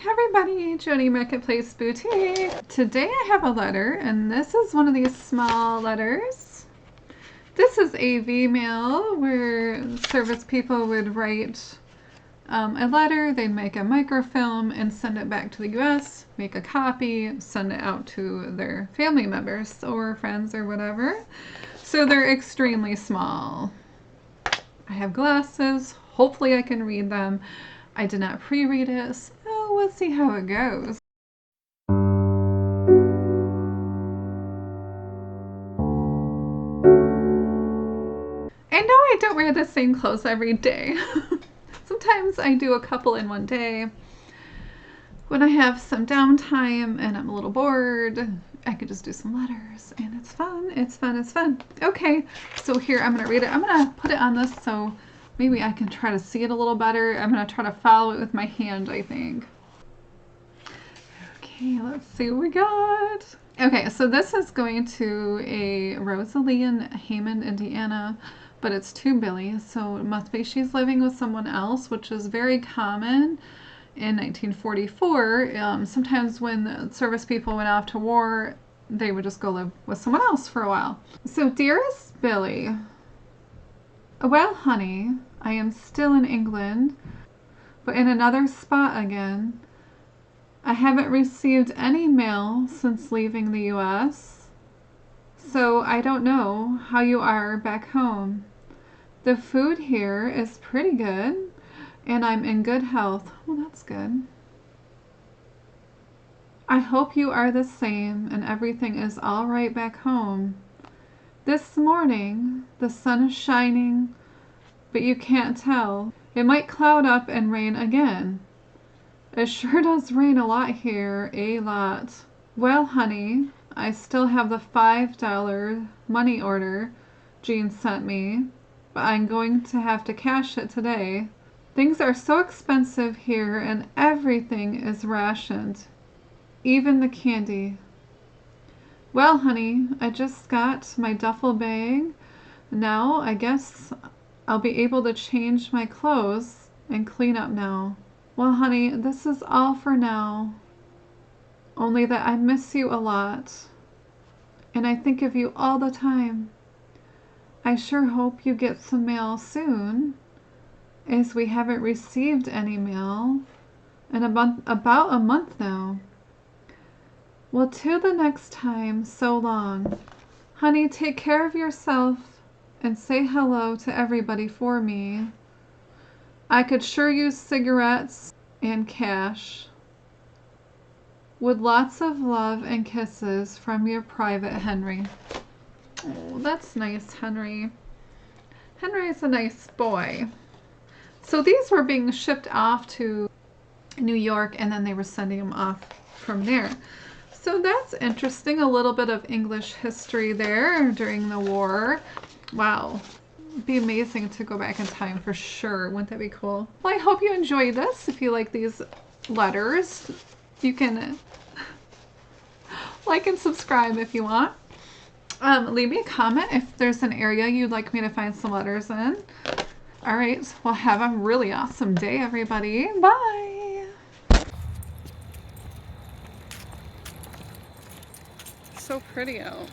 Hey everybody, Joni Marketplace Boutique. Today I have a letter, and this is one of these small letters. This is AV mail where service people would write a letter, they'd make a microfilm and send it back to the US, make a copy, send it out to their family members or friends or whatever. So they're extremely small. I have glasses, hopefully I can read them. I did not pre-read it, so we'll see how it goes. I know I don't wear the same clothes every day. Sometimes I do a couple in one day. When I have some downtime and I'm a little bored, I could just do some letters, and it's fun, it's fun, it's fun. Okay, so here, I'm gonna read it. I'm gonna put it on this so maybe I can try to see it a little better. I'm gonna try to follow it with my hand, I think. Okay, let's see what we got. Okay, so this is going to a Rosalie in Hammond, Indiana, but it's to Billy, so it must be she's living with someone else, which is very common in 1944. Sometimes when the service people went off to war, they would just go live with someone else for a while. So, dearest Billy, well, honey, I am still in England, but in another spot again. I haven't received any mail since leaving the US, so I don't know how you are back home. The food here is pretty good, and I'm in good health. Well, that's good. I hope you are the same and everything is all right back home. This morning, the sun is shining, but you can't tell. It might cloud up and rain again. It sure does rain a lot here, a lot. Well, honey, I still have the $5 money order Jean sent me, but I'm going to have to cash it today. Things are so expensive here and everything is rationed, even the candy. Well, honey, I just got my duffel bag. Now I guess I'll be able to change my clothes and clean up now. Well, honey, this is all for now. Only that I miss you a lot, and I think of you all the time. I sure hope you get some mail soon, as we haven't received any mail in about a month now. Well, till the next time, so long. Honey, take care of yourself and say hello to everybody for me. I could sure use cigarettes and cash. With lots of love and kisses from your private Henry. Oh, that's nice, Henry. Henry is a nice boy. So these were being shipped off to New York, and then they were sending them off from there. So that's interesting. A little bit of English history there during the war. Wow. It'd be amazing to go back in time for sure. Wouldn't that be cool? Well, I hope you enjoyed this. If you like these letters, you can like and subscribe if you want. Leave me a comment if there's an area you'd like me to find some letters in. All right. Well, have a really awesome day, everybody. Bye. So pretty out.